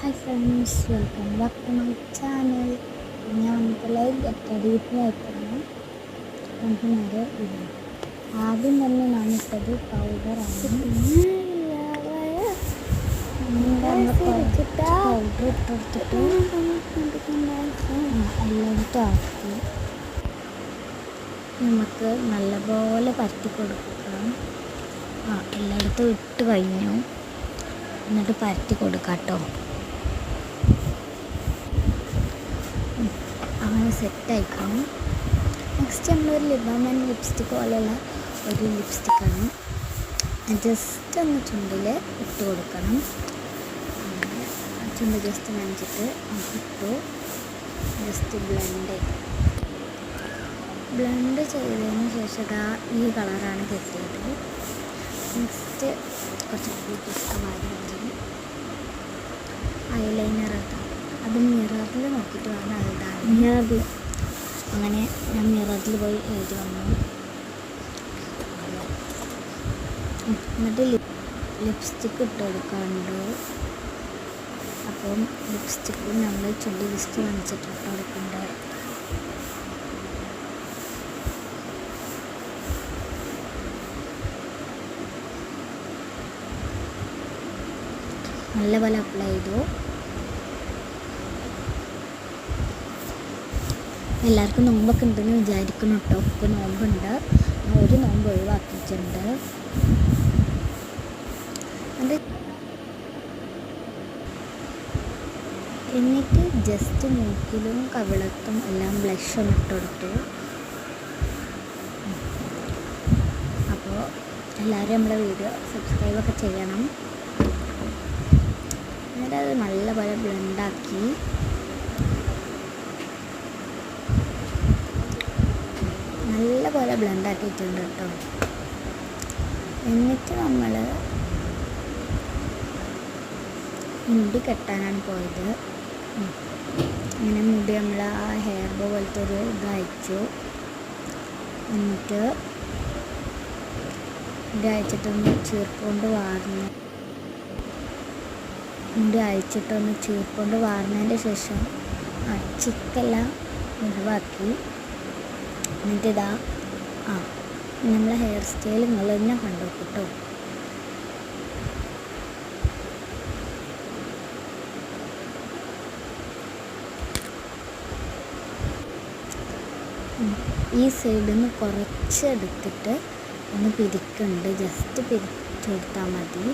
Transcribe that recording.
Hi friends, welcome back to my channel. ഞാൻ വന്നിട്ട് live ഡീപ്പായിട്ടാണ് നമുക്ക് നേരെ ഇടും. ആദ്യം തന്നെ ഞാനിട്ടത് പൗഡറാണ്. പൗഡർ ഇട്ടെടുത്തിട്ട് എല്ലായിടത്തും ആക്കി നമുക്ക് നല്ലപോലെ പരത്തി കൊടുക്കണം. എല്ലായിടത്തും ഇട്ട് കഴിഞ്ഞു. എന്നിട്ട് പരത്തി കൊടുക്കാം കേട്ടോ. അങ്ങനെ സെറ്റായിക്കണം. നെക്സ്റ്റ് നമ്മളൊരു ലിബാമൻ ലിപ്സ്റ്റിക്ക് പോലെയുള്ള ഒരു ലിപ്സ്റ്റിക്കാണ്. ജസ്റ്റ് ഒന്ന് ചുണ്ടിൽ ഇട്ട് കൊടുക്കണം. ചുണ്ട് ജസ്റ്റ് നനച്ചിട്ട് ഇട്ടു. ജസ്റ്റ് ബ്ലെൻഡ് ചെയ്തതിന് ശേഷം ഈ കളറാണ് കിട്ടിയത്. നെക്സ്റ്റ് കുറച്ച് ബ്യൂട്ടിഫുള്ളായി ഐലൈനർ അത് മിററിൽ നോക്കിയിട്ട് വേണം എഴുതാൻ. അങ്ങനെ ഞാൻ മിററിൽ പോയി എഴുതി വന്നു. എന്നിട്ട് ലിപ്സ്റ്റിക്ക് ഇട്ട് കൊടുക്കാറുണ്ട്. അപ്പം ലിപ്സ്റ്റിക്ക് നമ്മൾ ചുണ്ടി ജസ്റ്റ് നനച്ചിട്ട് ഇട്ട് കൊടുക്കുന്നുണ്ട്. നല്ലപോലെ അപ്ലൈ ചെയ്തു. എല്ലാവർക്കും നോമ്പൊക്കെ ഉണ്ടെന്ന് വിചാരിക്കണം കേട്ടോ. ഇപ്പോൾ നോമ്പുണ്ട്. ഞാൻ ഒരു നോമ്പ് ഒഴിവാക്കിയിട്ടുണ്ട്. എന്നിട്ട് ജസ്റ്റ് മൂക്കിലും കവിളത്തും എല്ലാം ബ്ലഷ് ഒന്ന് ഇട്ട് കൊടുത്തു. അപ്പോൾ എല്ലാവരും നമ്മുടെ വീഡിയോ സബ്സ്ക്രൈബൊക്കെ ചെയ്യണം. എന്നിട്ട് അത് നല്ലപോലെ ബ്ലെൻഡാക്കി നല്ലപോലെ ബ്ലെൻഡാക്കിയിട്ടുണ്ട് കേട്ടോ. എന്നിട്ട് നമ്മൾ മുടി കെട്ടാനാണ് പോയത്. അങ്ങനെ മുടി നമ്മൾ ആ ഹെയർ ബോ പോലത്തെ ഒരു ഇത് അയച്ചു. എന്നിട്ട് മുടി അയച്ചിട്ടൊന്ന് ചീർക്കൊണ്ട് വാർന്നു. മുടി അയച്ചിട്ടൊന്ന് ചീർക്കൊണ്ട് വാർന്നതിൻ്റെ ശേഷം ചിക്കെല്ലാം ഒഴിവാക്കി. എന്നിട്ട് നമ്മളെ ഹെയർ സ്റ്റൈൽ നിങ്ങൾ തന്നെ കണ്ടു കേട്ടോ. ഈ സൈഡിൽ നിന്ന് കുറച്ചെടുത്തിട്ട് ഒന്ന് പിരിക്കുന്നുണ്ട്. ജസ്റ്റ് പിരിച്ചെടുത്താൽ മതി.